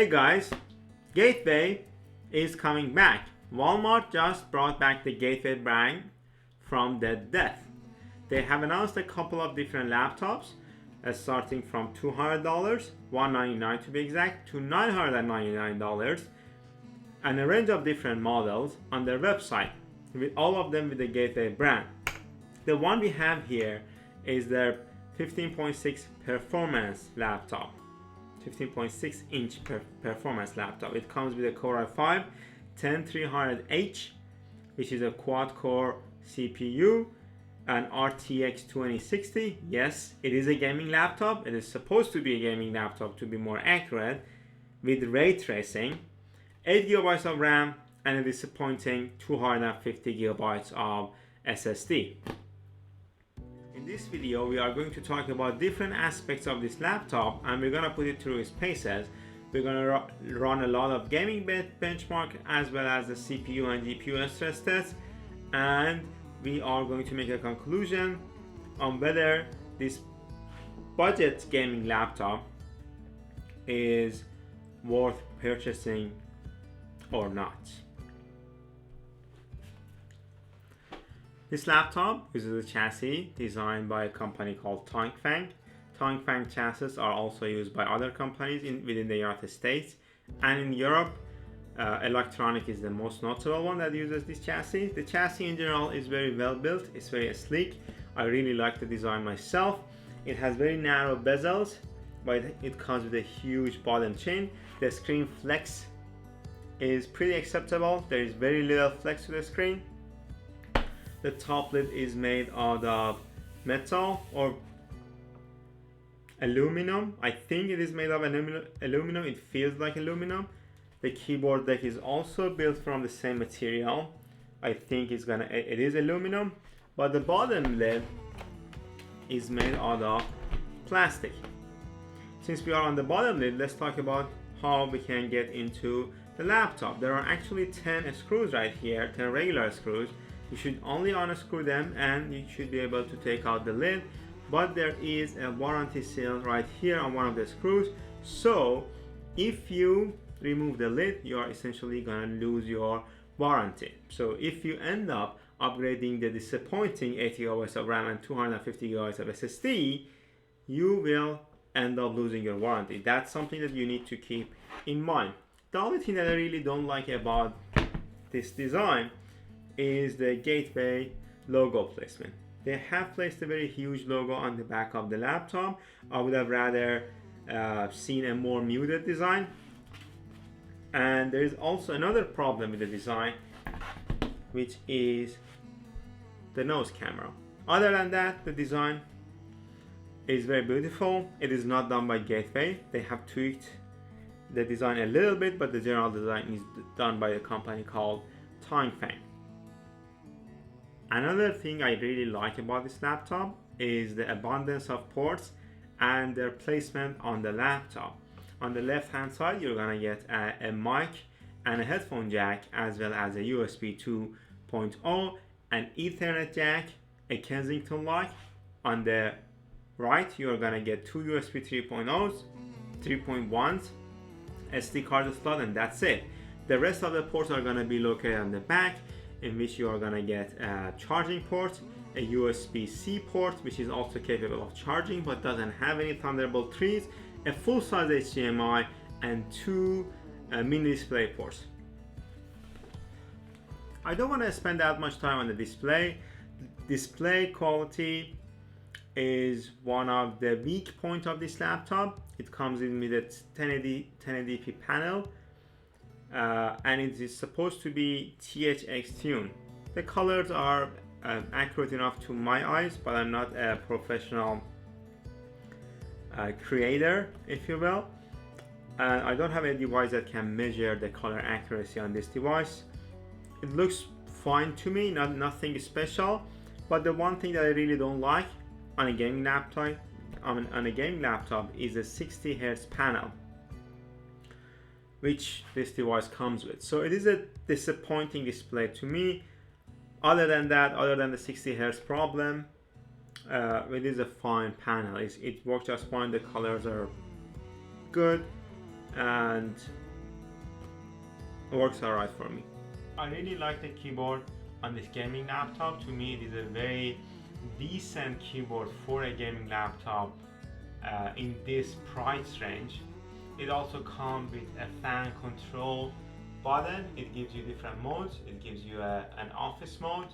Hey guys, Gateway is coming back. Walmart just brought back the Gateway brand from the death. They have announced a couple of different laptops, starting from $200, $199 to be exact, to $999, and a range of different models on their website, with all of them with the Gateway brand. The one we have here is their 15.6 performance laptop. 15.6 inch performance laptop. It comes with a Core i5 10300H, which is a quad core CPU, an RTX 2060. Yes, it is a gaming laptop. It is supposed to be a gaming laptop to be more accurate, with ray tracing, 8 GB of RAM, and a disappointing 250 GB of SSD. In this video, we are going to talk about different aspects of this laptop, and we're going to put it through its paces. We're going to run a lot of gaming benchmark as well as the CPU and GPU stress tests, and we are going to make a conclusion on whether this budget gaming laptop is worth purchasing or not. This laptop uses a chassis designed by a company called Tongfang. Tongfang chassis are also used by other companies within the United States, and in Europe, Electronic is the most notable one that uses this chassis. The chassis in general is very well built, it's very sleek. I really like the design myself. It has very narrow bezels, but it comes with a huge bottom chin. The screen flex is pretty acceptable. There is very little flex to the screen. The top lid is made out of metal or aluminum. I think it is made of aluminum. It feels like aluminum. The keyboard deck is also built from the same material. I think it is aluminum, but the bottom lid is made out of plastic. Since we are on the bottom lid, let's talk about how we can get into the laptop. There are actually 10 screws right here, 10 regular screws. You should only unscrew them and you should be able to take out the lid, but there is a warranty seal right here on one of the screws. So if you remove the lid, you are essentially gonna lose your warranty. So if you end up upgrading the disappointing 8 GB of RAM and 250 GB of SSD, you will end up losing your warranty. That's something that you need to keep in mind. The only thing that I really don't like about this design is the Gateway logo placement. They have placed a very huge logo on the back of the laptop. I would have rather seen a more muted design. And there is also another problem with the design, which is the nose camera. Other than that, the design is very beautiful. It is not done by Gateway. They have tweaked the design a little bit, but the general design is done by a company called Tongfang. Another thing I really like about this laptop is the abundance of ports and their placement on the laptop. On the left hand side, you're gonna get a mic and a headphone jack, as well as a USB 2.0, an Ethernet jack, a Kensington lock. On the right, you're gonna get two USB 3.0s, 3.1s, SD card slot, and that's it. The rest of the ports are gonna be located on the back, in which you are gonna get a charging port, a USB-C port, which is also capable of charging but doesn't have any Thunderbolt 3s, a full-size HDMI, and two mini display ports. I don't want to spend that much time on the display. Display quality is one of the weak points of this laptop. It comes in with a 1080p panel, and it is supposed to be THX tuned. The colors are accurate enough to my eyes, but I'm not a professional creator, if you will. I don't have a device that can measure the color accuracy on this device. It looks fine to me, nothing special. But the one thing that I really don't like on a gaming laptop, is a 60 Hz panel, which this device comes with. So it is a disappointing display to me. Other than that, other than the 60 Hz problem, it is a fine panel. It works just fine. The colors are good. and it works alright for me. I really like the keyboard on this gaming laptop. To me, it is a very decent keyboard for a gaming laptop in this price range. It also comes with a fan control button. It gives you different modes. It gives you an office mode,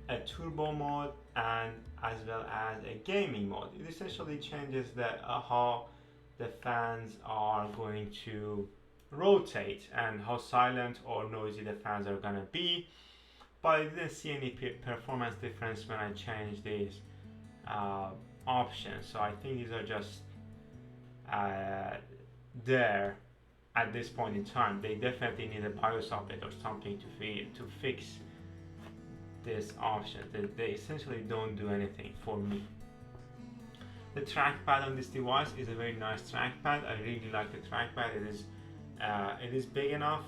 a turbo mode, and as well as a gaming mode. It essentially changes how the fans are going to rotate and how silent or noisy the fans are gonna be. But I didn't see any performance difference when I changed these options. So I think these are just there at this point in time. They definitely need a BIOS update or something to fix this option. They essentially don't do anything for me. The trackpad on this device is a very nice trackpad. I really like the trackpad. It is big enough,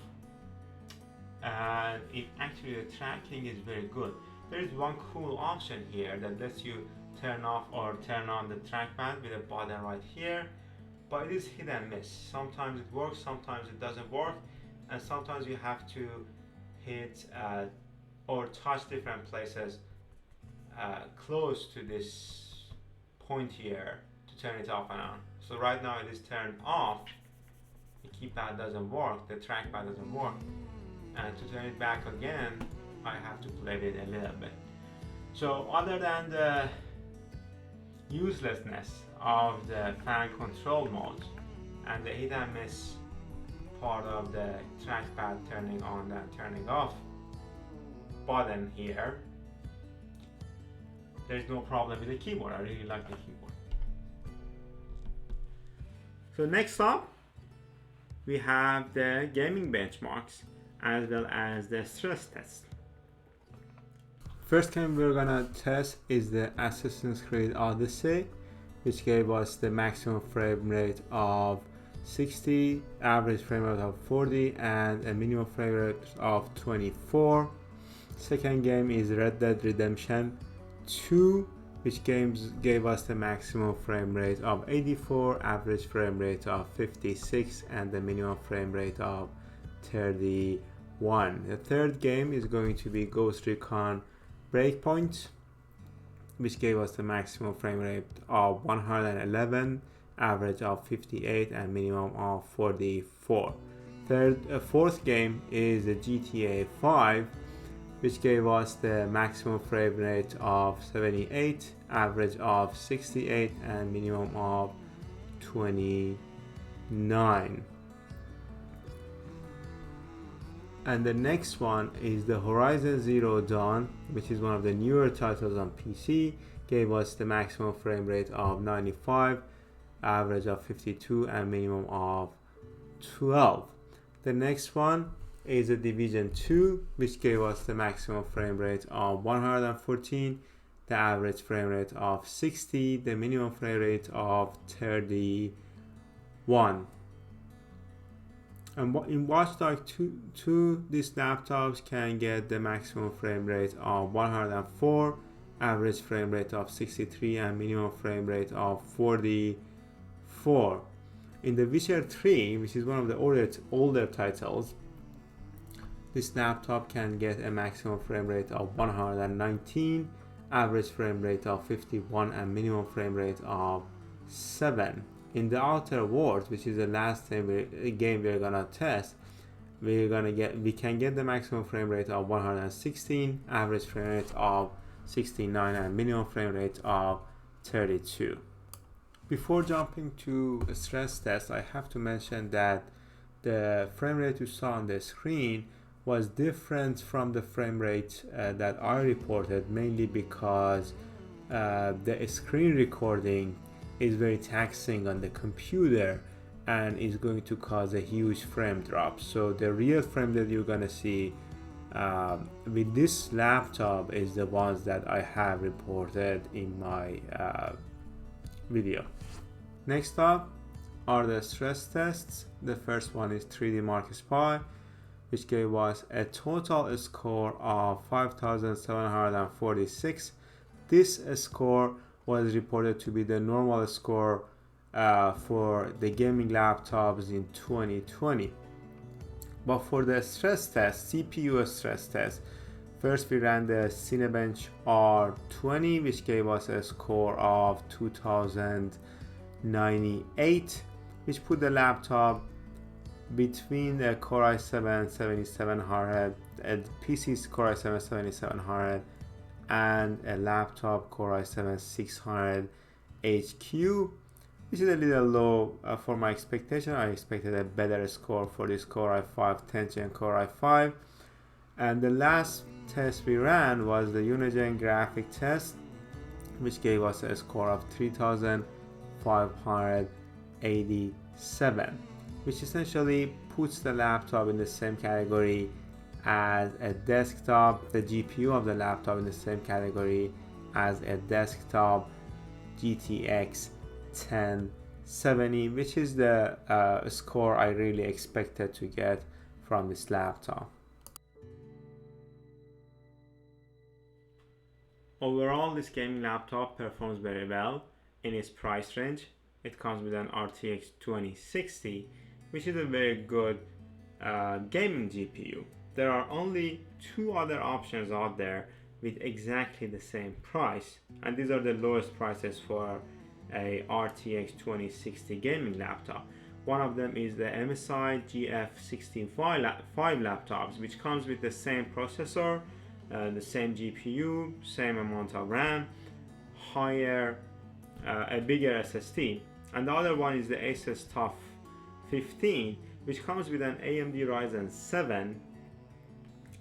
and actually the tracking is very good. There is one cool option here that lets you turn off or turn on the trackpad with a button right here, but it is hit and miss. Sometimes it works, sometimes it doesn't work, and sometimes you have to hit or touch different places close to this point here to turn it off and on. So right now it is turned off. The keypad doesn't work, the trackpad doesn't work, and to turn it back again I have to play with it a little bit. So other than the uselessness of the fan control mode and the hit and miss part of the trackpad turning on and turning off button here, there's no problem with the keyboard. I really like the keyboard. So next up we have the gaming benchmarks as well as the stress test. First game we're gonna test is the Assassin's Creed Odyssey, which gave us the maximum frame rate of 60, average frame rate of 40, and a minimum frame rate of 24. Second game is Red Dead Redemption 2, which gave us the maximum frame rate of 84, average frame rate of 56, and the minimum frame rate of 31. The third game is going to be Ghost Recon Breakpoint, which gave us the maximum frame rate of 111, average of 58, and minimum of 44. Fourth game is the GTA 5, which gave us the maximum frame rate of 78, average of 68, and minimum of 29. And the next one is the Horizon Zero Dawn, which is one of the newer titles on PC. Gave us the maximum frame rate of 95, average of 52, and minimum of 12. The next one is the Division 2, which gave us the maximum frame rate of 114, the average frame rate of 60, the minimum frame rate of 31. And in Watch Dogs 2, these laptops can get the maximum frame rate of 104, average frame rate of 63, and minimum frame rate of 44. In The Witcher 3, which is one of the older titles, this laptop can get a maximum frame rate of 119, average frame rate of 51, and minimum frame rate of 7. In The Outer Worlds, which is the last game we're gonna test, we can get the maximum frame rate of 116, average frame rate of 69, and minimum frame rate of 32. Before jumping to a stress test, I have to mention that the frame rate you saw on the screen was different from the frame rate that I reported, mainly because the screen recording is very taxing on the computer and is going to cause a huge frame drop. So the real frame that you're gonna see with this laptop is the ones that I have reported in my video. Next up are the stress tests. The first one is 3D Mark Spy, which gave us a total score of 5,746. This score was reported to be the normal score for the gaming laptops in 2020. But for the stress test, CPU stress test, first we ran the Cinebench R20, which gave us a score of 2098, which put the laptop between the Core i7 7700, a PC's Core i7 7700, and a laptop Core i7 600 HQ, which is a little low for my expectation. I expected a better score for this Core i5 10th Gen Core i5. And the last test we ran was the Unigen graphic test, which gave us a score of 3587, which essentially puts the laptop in the same category as a desktop, the GPU of the laptop in the same category as a desktop GTX 1070, which is the score I really expected to get from this laptop. Overall, this gaming laptop performs very well in its price range. It comes with an RTX 2060, which is a very good gaming GPU. There are only two other options out there with exactly the same price, and these are the lowest prices for a RTX 2060 gaming laptop. One of them is the MSI GF65 laptops, which comes with the same processor, the same GPU, same amount of RAM, a bigger SSD. And the other one is the Asus TUF 15, which comes with an AMD Ryzen 7,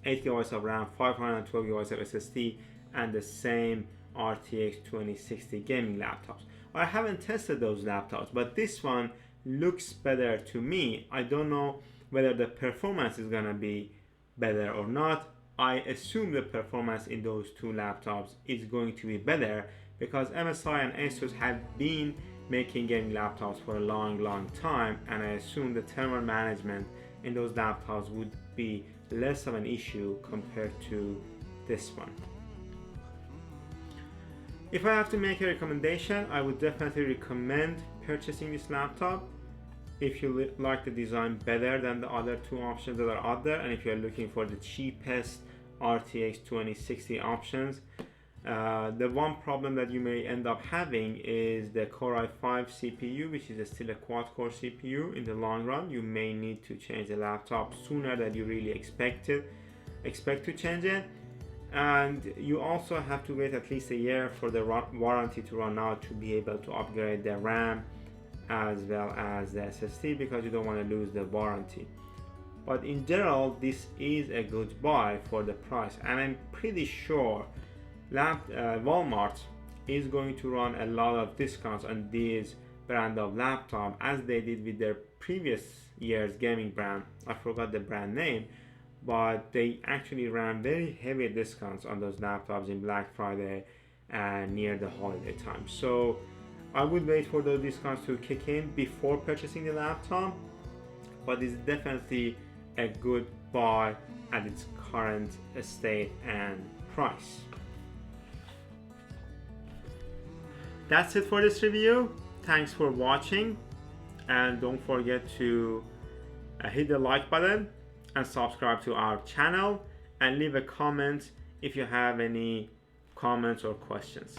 8GB of RAM, 512GB of SSD, and the same RTX 2060 gaming laptops. I haven't tested those laptops, but this one looks better to me. I don't know whether the performance is gonna be better or not. I assume the performance in those two laptops is going to be better because MSI and Asus have been making gaming laptops for a long time, and I assume the thermal management in those laptops would be less of an issue compared to this one. If I have to make a recommendation, I would definitely recommend purchasing this laptop if you like the design better than the other two options that are out there, and if you're looking for the cheapest RTX 2060 options. The one problem that you may end up having is the Core i5 CPU, which is still a quad-core CPU. In the long run, you may need to change the laptop sooner than you really expect to change it. And you also have to wait at least a year for the warranty to run out to be able to upgrade the RAM as well as the SSD, because you don't want to lose the warranty. But in general, this is a good buy for the price, and I'm pretty sure Walmart is going to run a lot of discounts on these brand of laptop, as they did with their previous year's gaming brand. I forgot the brand name, but they actually ran very heavy discounts on those laptops in Black Friday and near the holiday time. So I would wait for those discounts to kick in before purchasing the laptop, but it's definitely a good buy at its current state and price. That's it for this review. Thanks for watching, and don't forget to hit the like button and subscribe to our channel, and leave a comment if you have any comments or questions.